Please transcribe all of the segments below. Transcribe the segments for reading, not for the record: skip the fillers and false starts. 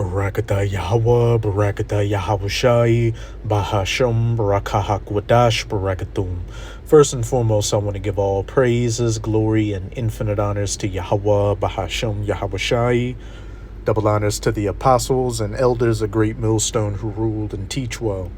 Barakatah Yahweh, Barakatah Yahawashi, Bahasham, Barakahak Barakatum. First and foremost, I want to give all praises, glory, and infinite honors to Yahweh, Bahasham, Yahawashi. Double honors to the apostles and elders of Great Millstone who ruled and teach well.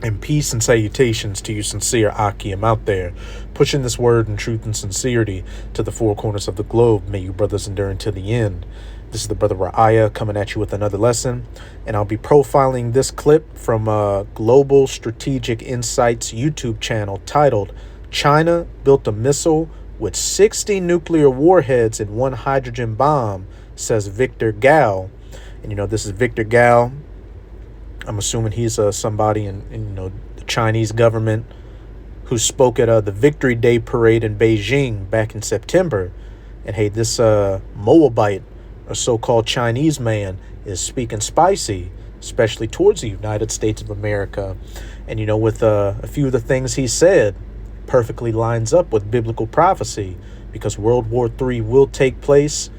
And peace and salutations to you sincere Akim out there, pushing this word in truth and sincerity to the four corners of the globe. May you brothers endure until the end. This is the brother Ra'aya coming at you with another lesson, and I'll be profiling this clip from Global Strategic Insights YouTube channel titled China Built a Missile with 60 Nuclear Warheads and 1 Hydrogen Bomb, says Victor Gao. And this is Victor Gao. I'm assuming he's somebody in the Chinese government who spoke at the Victory Day parade in Beijing back in September. And hey, this Moabite, a so-called Chinese man, is speaking spicy, especially towards the United States of America. And with a few of the things he said perfectly lines up with biblical prophecy, because World War III will take place.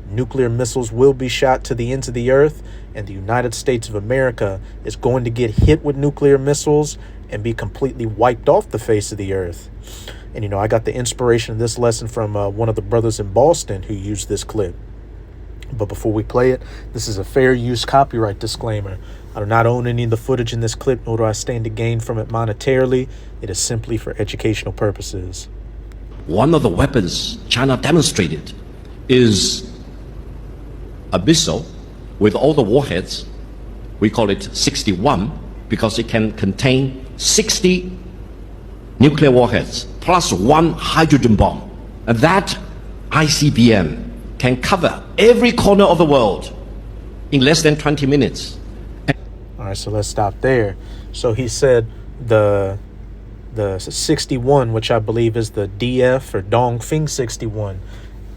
Nuclear missiles will be shot to the ends of the earth, and the United States of America is going to get hit with nuclear missiles and be completely wiped off the face of the earth. And, I got the inspiration of this lesson from one of the brothers in Boston who used this clip. But before we play it, this is a fair use copyright disclaimer. I do not own any of the footage in this clip, nor do I stand to gain from it monetarily. It is simply for educational purposes. One of the weapons China demonstrated is a missile with all the warheads. We call it 61 because it can contain 60 nuclear warheads plus 1 hydrogen bomb. And that ICBM can cover every corner of the world in less than 20 minutes. All right, so let's stop there. So he said the 61, which I believe is the DF or Dongfeng 61,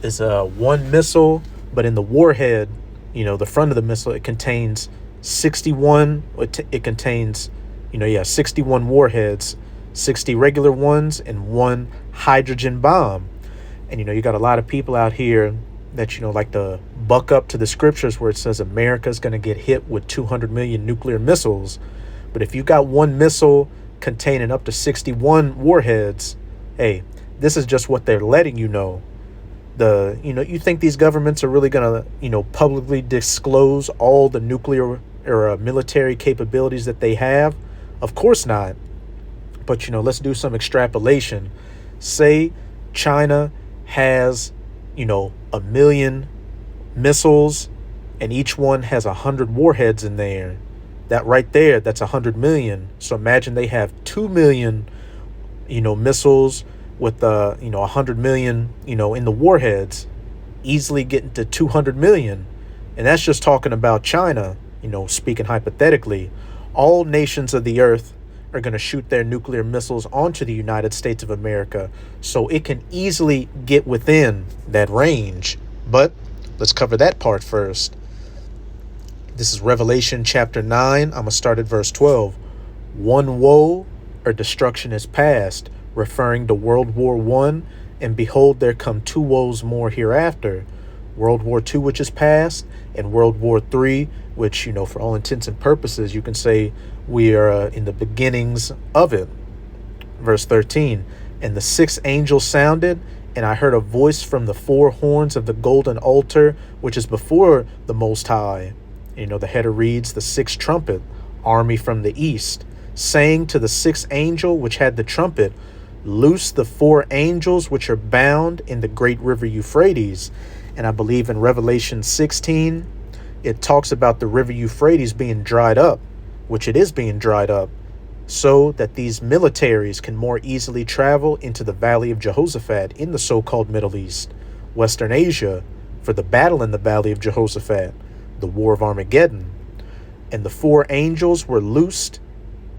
is one missile, but in the warhead, the front of the missile, it contains 61. It contains, 61 warheads, 60 regular ones, and 1 hydrogen bomb. And you got a lot of people out here that like to buck up to the scriptures where it says America's going to get hit with 200 million nuclear missiles. But if you got one missile containing up to 61 warheads, hey, this is just what they're letting you know. You think these governments are really going to, publicly disclose all the nuclear or military capabilities that they have? Of course not. But, let's do some extrapolation. Say China has, 1 million missiles and each one has 100 warheads in there. That right there, that's 100 million. So imagine they have 2 million, missiles with 100 million, in the warheads, easily getting to 200 million. And that's just talking about China, speaking hypothetically. All nations of the earth are going to shoot their nuclear missiles onto the United States of America, so it can easily get within that range. But let's cover that part first. This is Revelation chapter 9. I'm going to start at verse 12. One woe or destruction is past, referring to World War I, and behold, there come 2 woes more hereafter. World War II, which is past, and World War III, which, for all intents and purposes, you can say we are in the beginnings of it. Verse 13, and the 6th angel sounded, and I heard a voice from the 4 horns of the golden altar, which is before the Most High. The header reads, the 6th trumpet, army from the east, saying to the 6th angel which had the trumpet, loose the 4 angels which are bound in the great river Euphrates. And I believe in Revelation 16, it talks about the river Euphrates being dried up, which it is being dried up, so that these militaries can more easily travel into the valley of Jehoshaphat in the so-called Middle East, Western Asia, for the battle in the valley of Jehoshaphat, the war of Armageddon. And the 4 angels were loosed,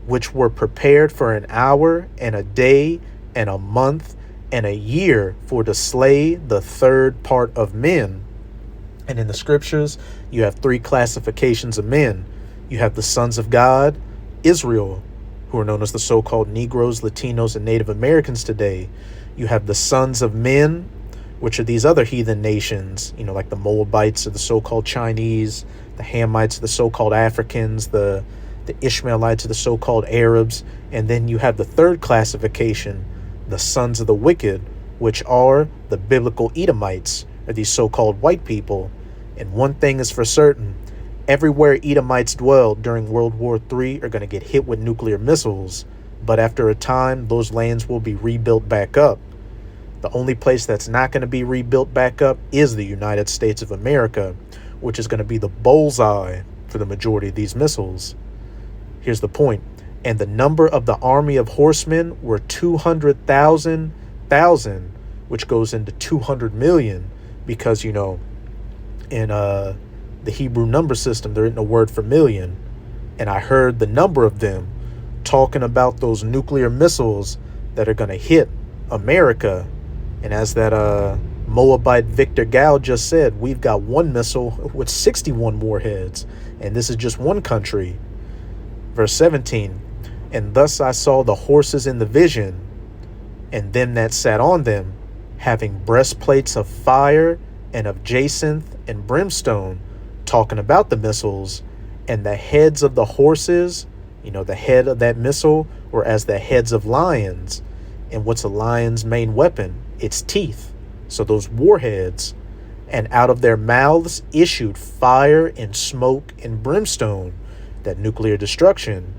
which were prepared for an hour and a day and a month and a year for to slay the 3rd part of men. And in the scriptures, you have 3 classifications of men. You have the sons of God, Israel, who are known as the so-called Negroes, Latinos, and Native Americans today. You have the sons of men, which are these other heathen nations, like the Moabites or the so-called Chinese, the Hamites, the so-called Africans, the Ishmaelites, the so-called Arabs, and then you have the third classification, the sons of the wicked, which are the biblical Edomites, or these so-called white people. And one thing is for certain, everywhere Edomites dwelled during World War III are going to get hit with nuclear missiles, but after a time, those lands will be rebuilt back up. The only place that's not going to be rebuilt back up is the United States of America, which is going to be the bullseye for the majority of these missiles. Here's the point. And the number of the army of horsemen were 200,000, which goes into 200 million, because, in the Hebrew number system, there isn't a word for million. And I heard the number of them talking about those nuclear missiles that are going to hit America. And as that Moabite Victor Gal just said, we've got one missile with 61 warheads, and this is just one country. Verse 17, and thus I saw the horses in the vision, and them that sat on them, having breastplates of fire and of jacinth and brimstone, talking about the missiles, and the heads of the horses, the head of that missile, were as the heads of lions. And what's a lion's main weapon? Its teeth. So those warheads. And out of their mouths issued fire and smoke and brimstone, that nuclear destruction.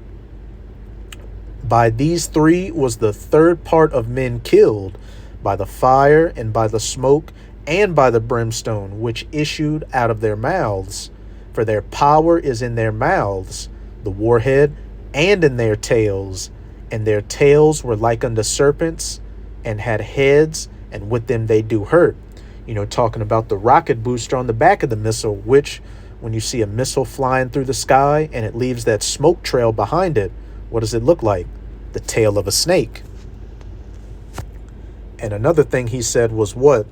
By these three was the third part of men killed, by the fire and by the smoke and by the brimstone which issued out of their mouths. For their power is in their mouths, the warhead, and in their tails. And their tails were like unto serpents, and had heads, and with them they do hurt. Talking about the rocket booster on the back of the missile, which, when you see a missile flying through the sky and it leaves that smoke trail behind it, what does it look like? The tail of a snake. And another thing he said was what?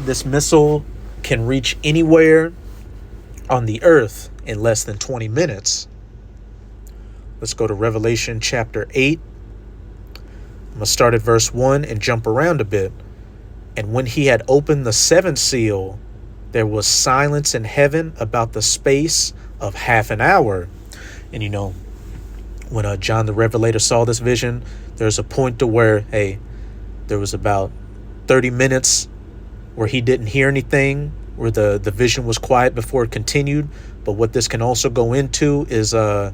This missile can reach anywhere on the earth in less than 20 minutes. Let's go to Revelation chapter 8. I'm going to start at verse 1 and jump around a bit. And when he had opened the seventh seal, there was silence in heaven about the space of half an hour. And when John the Revelator saw this vision, there's a point to where, there was about 30 minutes where he didn't hear anything, where the vision was quiet before it continued. But what this can also go into is, the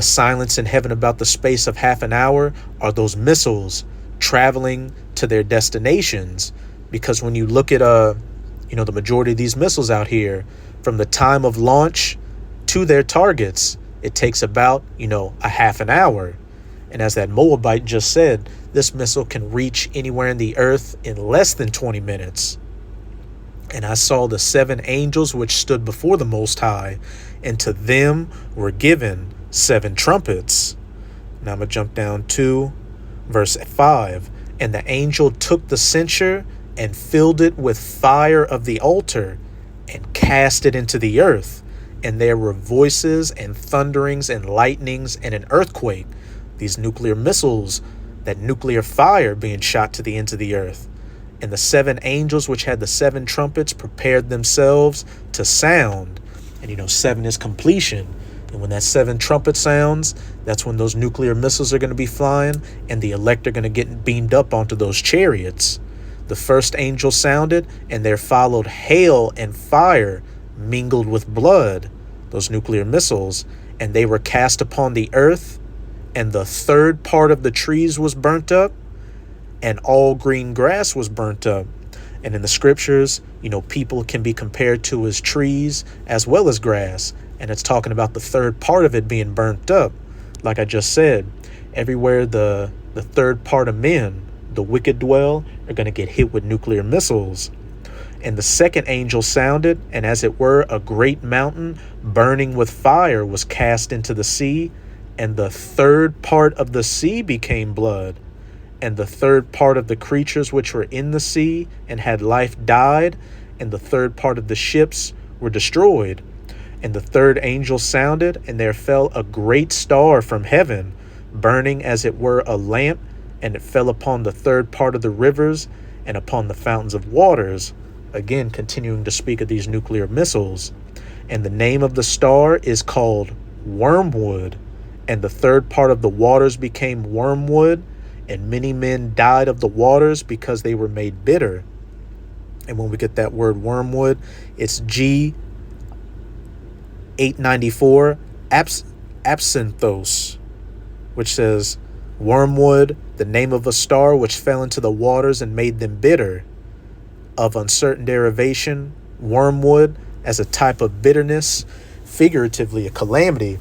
silence in heaven about the space of half an hour are those missiles traveling to their destinations. Because when you look at, the majority of these missiles out here, from the time of launch to their targets, it takes about, a half an hour. And as that Moabite just said, this missile can reach anywhere in the earth in less than 20 minutes. And I saw the seven angels which stood before the Most High, and to them were given seven trumpets. Now I'm going to jump down to verse 5. And the angel took the censer and filled it with fire of the altar and cast it into the earth. And there were voices and thunderings and lightnings and an earthquake. These nuclear missiles, that nuclear fire being shot to the ends of the earth. And the seven angels which had the seven trumpets prepared themselves to sound. And 7 is completion. And when that 7 trumpet sounds, that's when those nuclear missiles are going to be flying, and the elect are going to get beamed up onto those chariots. The first angel sounded, and there followed hail and fire mingled with blood, those nuclear missiles, and they were cast upon the earth, and the third part of the trees was burnt up, and all green grass was burnt up. And in the scriptures, people can be compared to as trees as well as grass. And it's talking about the third part of it being burnt up. Like I just said, everywhere the third part of men, the wicked dwell, are going to get hit with nuclear missiles. And the second angel sounded, and as it were, a great mountain burning with fire was cast into the sea, and the third part of the sea became blood. And the third part of the creatures which were in the sea and had life died, and the third part of the ships were destroyed. And the third angel sounded, and there fell a great star from heaven, burning as it were a lamp, and it fell upon the third part of the rivers and upon the fountains of waters, again continuing to speak of these nuclear missiles. And the name of the star is called Wormwood, and the third part of the waters became wormwood, and many men died of the waters because they were made bitter. And when we get that word wormwood, it's G894 absinthos, which says wormwood, the name of a star which fell into the waters and made them bitter. Of uncertain derivation, wormwood as a type of bitterness, figuratively a calamity.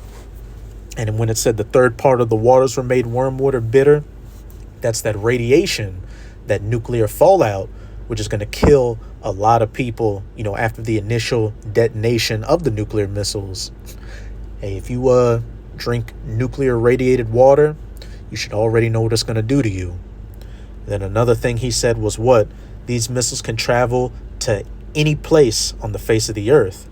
And when it said the third part of the waters were made wormwood or bitter, that's that radiation, that nuclear fallout, which is going to kill a lot of people, after the initial detonation of the nuclear missiles. Hey, if you drink nuclear radiated water, you should already know what it's going to do to you. Then another thing he said was what? These missiles can travel to any place on the face of the earth.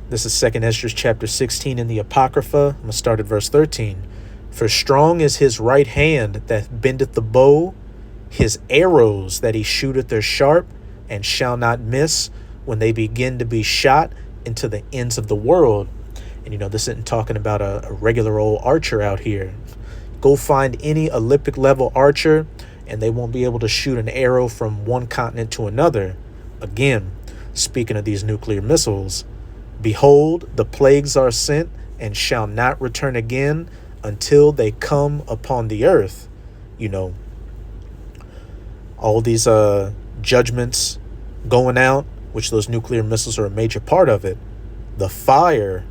This is 2 Esdras chapter 16 in the Apocrypha. I'm going to start at verse 13. For strong is his right hand that bendeth the bow, his arrows that he shooteth are sharp, and shall not miss when they begin to be shot into the ends of the world. And this isn't talking about a regular old archer out here. Go find any Olympic level archer, and they won't be able to shoot an arrow from one continent to another. Again, speaking of these nuclear missiles, behold, the plagues are sent and shall not return again until they come upon the earth. All these judgments going out, which those nuclear missiles are a major part of it. The fire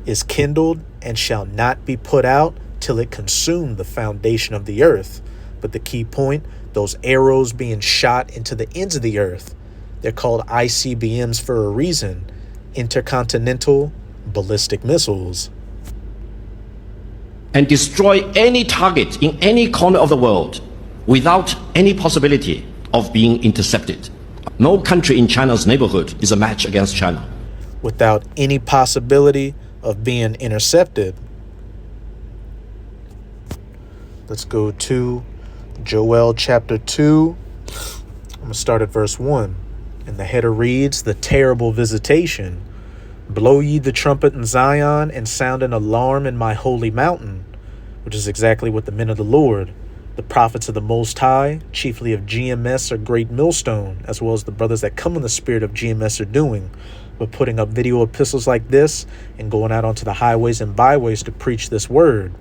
is kindled and shall not be put out till it consume the foundation of the earth. But the key point, those arrows being shot into the ends of the earth, they're called ICBMs for a reason, intercontinental ballistic missiles. And destroy any target in any corner of the world without any possibility of being intercepted. No country in China's neighborhood is a match against China. Without any possibility of being intercepted. Let's go to Joel chapter 2. I'm going to start at verse 1. And the header reads, the terrible visitation. Blow ye the trumpet in Zion, and sound an alarm in my holy mountain, which is exactly what the men of the Lord, the prophets of the Most High, chiefly of GMS or Great Millstone, as well as the brothers that come in the spirit of GMS are doing. But putting up video epistles like this and going out onto the highways and byways to preach this word.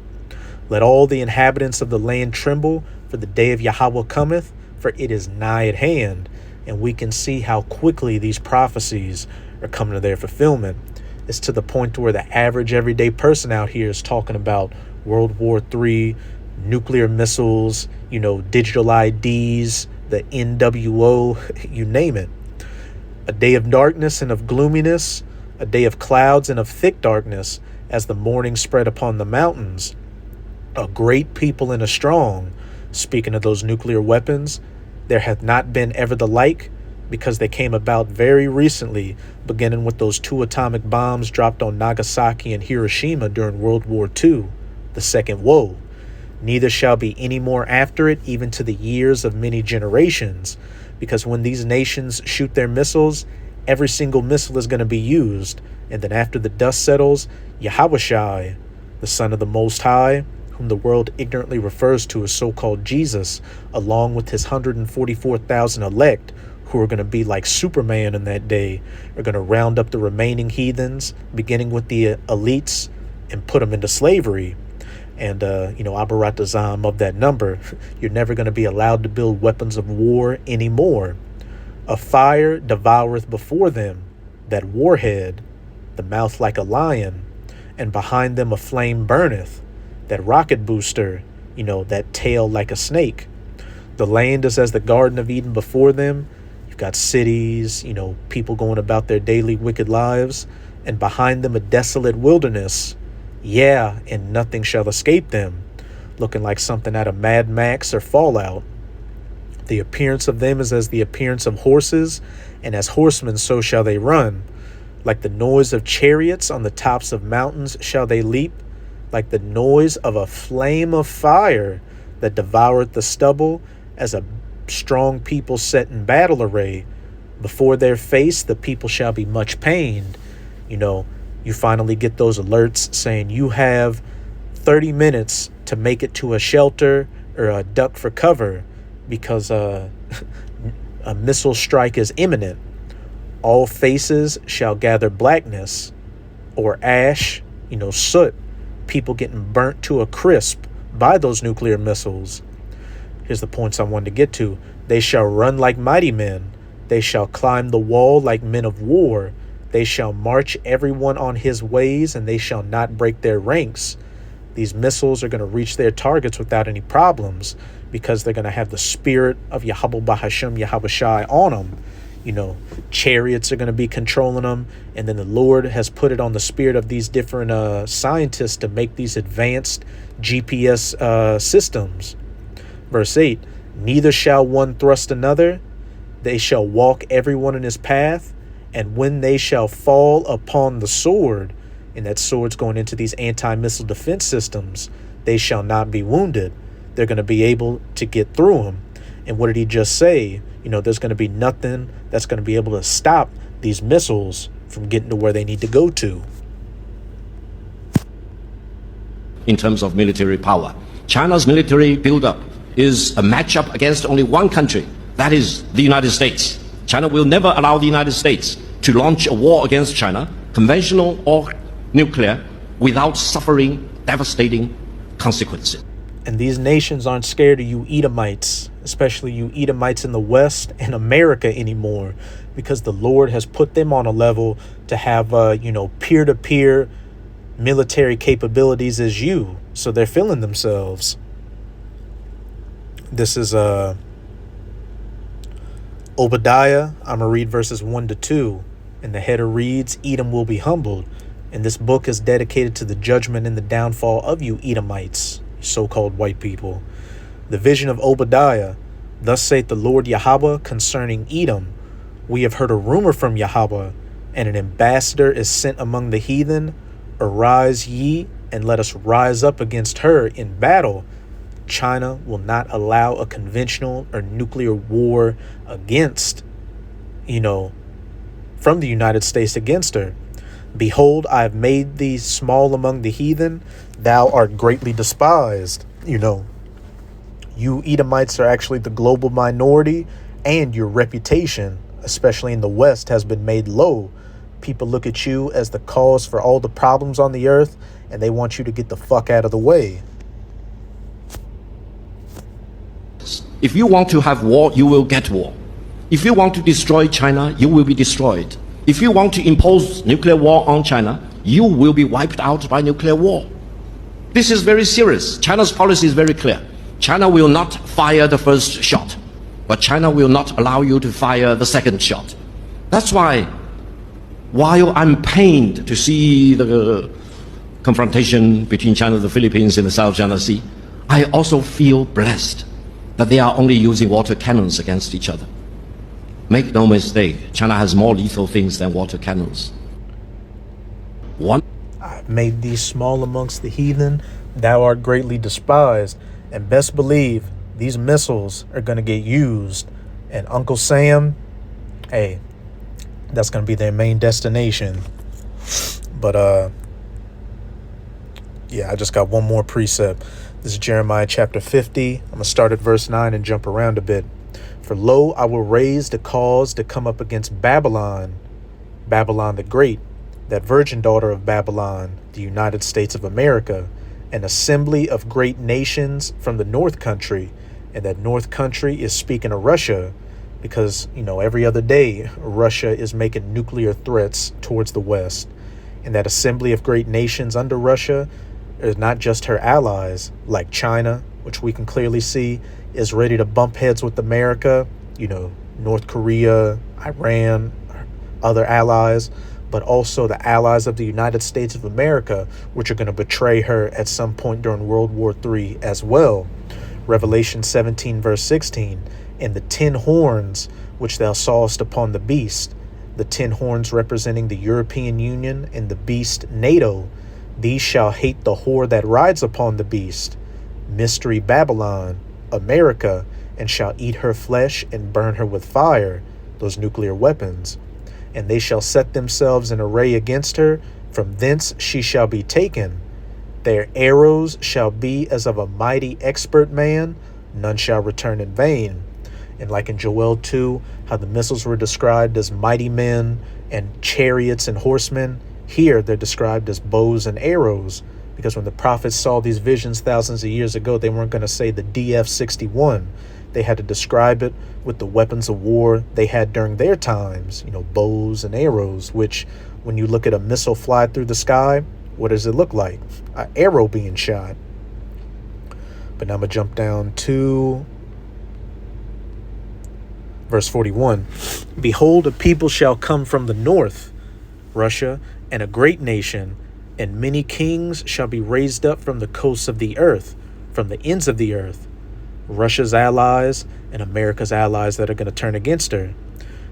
Let all the inhabitants of the land tremble, for the day of Yahweh cometh, for it is nigh at hand. And we can see how quickly these prophecies are coming to their fulfillment. It's to the point to where the average everyday person out here is talking about World War III, nuclear missiles, digital IDs, the NWO, you name it. A day of darkness and of gloominess, a day of clouds and of thick darkness, as the morning spread upon the mountains. A great people and a strong. Speaking of those nuclear weapons, there hath not been ever the like, because they came about very recently, beginning with those 2 atomic bombs dropped on Nagasaki and Hiroshima during World War II, the second woe. Neither shall be any more after it, even to the years of many generations, because when these nations shoot their missiles, every single missile is going to be used, and then after the dust settles, Yahushai, the Son of the Most High, whom the world ignorantly refers to as so-called Jesus, along with his 144,000 elect, who are going to be like Superman in that day, are going to round up the remaining heathens, beginning with the elites, and put them into slavery. And, Abarat Azam of that number, you're never going to be allowed to build weapons of war anymore. A fire devoureth before them, that warhead, the mouth like a lion, and behind them a flame burneth, that rocket booster, that tail like a snake. The land is as the Garden of Eden before them. You've got cities, people going about their daily wicked lives, and behind them a desolate wilderness. Yeah, and nothing shall escape them, looking like something out of Mad Max or Fallout. The appearance of them is as the appearance of horses, and as horsemen so shall they run. Like the noise of chariots on the tops of mountains shall they leap, like the noise of a flame of fire that devoureth the stubble, as a strong people set in battle array. Before their face, the people shall be much pained. You know, you finally get those alerts saying you have 30 minutes to make it to a shelter or a duck for cover because a missile strike is imminent. All faces shall gather blackness or ash, soot, people getting burnt to a crisp by those nuclear missiles. Here's the points I wanted to get to. They shall run like mighty men. They shall climb the wall like men of war. They shall march everyone on his ways, and they shall not break their ranks. These missiles are going to reach their targets without any problems because they're going to have the spirit of Yahweh Bahashem Yahweh Shai on them. Chariots are going to be controlling them, and then the Lord has put it on the spirit of these different scientists to make these advanced GPS systems. Verse 8, neither shall one thrust another, they shall walk everyone in his path, and when they shall fall upon the sword, and that sword's going into these anti-missile defense systems, they shall not be wounded. They're going to be able to get through them. And what did he just say? There's going to be nothing that's going to be able to stop these missiles from getting to where they need to go to. In terms of military power, China's military buildup is a matchup against only one country, that is the United States. China will never allow the United States to launch a war against China, conventional or nuclear, without suffering devastating consequences. And these nations aren't scared of you Edomites, especially you Edomites in the West and America anymore, because the Lord has put them on a level to have, peer-to-peer military capabilities as you. So they're feeling themselves. This is Obadiah. I'm going to read verses 1 to 2. And the header reads, Edom will be humbled. And this book is dedicated to the judgment and the downfall of you Edomites, so-called white people. The vision of Obadiah. Thus saith the Lord Yahweh concerning Edom. We have heard a rumor from Yahweh, and an ambassador is sent among the heathen. Arise ye, and let us rise up against her in battle. China will not allow a conventional or nuclear war against, from the United States against her. Behold, I have made thee small among the heathen. Thou art greatly despised. You Edomites are actually the global minority, and your reputation, especially in the West, has been made low. People look at you as the cause for all the problems on the earth, and they want you to get the fuck out of the way. If you want to have war, you will get war. If you want to destroy China, you will be destroyed. If you want to impose nuclear war on China, you will be wiped out by nuclear war. This is very serious. China's policy is very clear. China will not fire the first shot, but China will not allow you to fire the second shot. That's why, while I'm pained to see the confrontation between China and the Philippines in the South China Sea, I also feel blessed that they are only using water cannons against each other. Make no mistake, China has more lethal things than water cannons. I've made thee small amongst the heathen, thou art greatly despised. And best believe these missiles are going to get used. And Uncle Sam, hey, that's going to be their main destination. But, yeah, I just got one more precept. This is Jeremiah chapter 50. I'm going to start at verse 9 and jump around a bit. For lo, I will raise the cause to come up against Babylon, Babylon the Great, that virgin daughter of Babylon, the United States of America, an assembly of great nations from the north country. And that north country is speaking of Russia, because, every other day, Russia is making nuclear threats towards the West. And that assembly of great nations under Russia is not just her allies, like China, which we can clearly see is ready to bump heads with America, North Korea, Iran, other allies, but also the allies of the United States of America, which are going to betray her at some point during World War III as well. Revelation 17, verse 16, and the 10 horns which thou sawest upon the beast, the 10 horns representing the European Union and the beast NATO, these shall hate the whore that rides upon the beast, Mystery Babylon, America, and shall eat her flesh and burn her with fire, those nuclear weapons. And they shall set themselves in array against her. From thence she shall be taken. Their arrows shall be as of a mighty expert man. None shall return in vain. And like in Joel 2, how the missiles were described as mighty men and chariots and horsemen, here they're described as bows and arrows. Because when the prophets saw these visions thousands of years ago, they weren't going to say the DF-61. They had to describe it with the weapons of war they had during their times, bows and arrows, which when you look at a missile fly through the sky, what does it look like? An arrow being shot. But now I'm going to jump down to verse 41. Behold, a people shall come from the north, Russia, and a great nation, and many kings shall be raised up from the coasts of the earth, from the ends of the earth. Russia's allies and America's allies that are going to turn against her.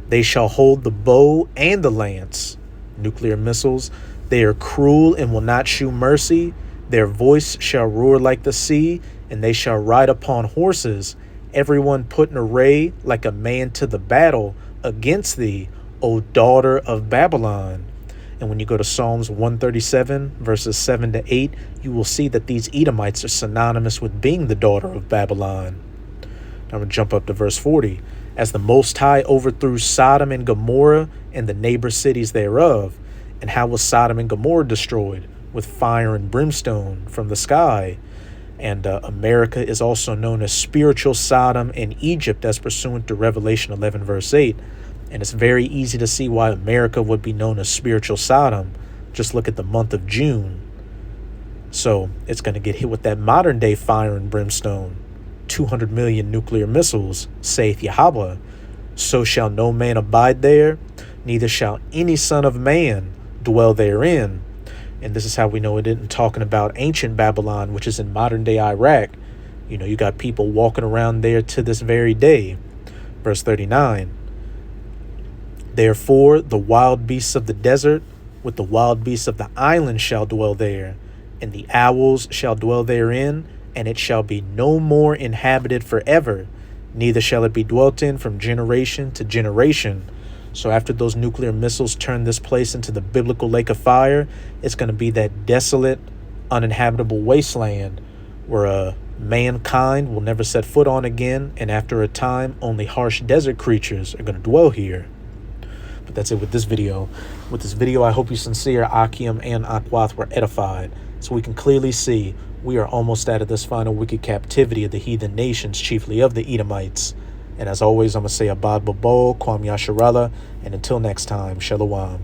They shall hold the bow and the lance, nuclear missiles. They are cruel and will not shew mercy. Their voice shall roar like the sea, and they shall ride upon horses, everyone put in array like a man to the battle against thee, O daughter of Babylon. And when you go to Psalms 137, verses 7 to 8, you will see that these Edomites are synonymous with being the daughter of Babylon. Now I'm going to jump up to verse 40. As the Most High overthrew Sodom and Gomorrah and the neighbor cities thereof. And how was Sodom and Gomorrah destroyed? With fire and brimstone from the sky. And America is also known as spiritual Sodom and Egypt, as pursuant to Revelation 11, verse 8. And it's very easy to see why America would be known as spiritual Sodom. Just look at the month of June. So it's going to get hit with that modern day fire and brimstone. 200 million nuclear missiles, saith Yahweh. So shall no man abide there, neither shall any son of man dwell therein. And this is how we know it isn't talking about ancient Babylon, which is in modern day Iraq. You got people walking around there to this very day. Verse 39. Therefore the wild beasts of the desert with the wild beasts of the island shall dwell there, and the owls shall dwell therein, and it shall be no more inhabited forever, neither shall it be dwelt in from generation to generation. So after those nuclear missiles turn this place into the biblical lake of fire, it's going to be that desolate, uninhabitable wasteland where mankind will never set foot on again, and after a time, only harsh desert creatures are going to dwell here. But that's it with this video. With this video, I hope you sincere Akim and Akwath were edified, so we can clearly see we are almost out of this final wicked captivity of the heathen nations, chiefly of the Edomites. And as always, I'm going to say Abad Babol, Kwam Yasharallah, and until next time, Shalom.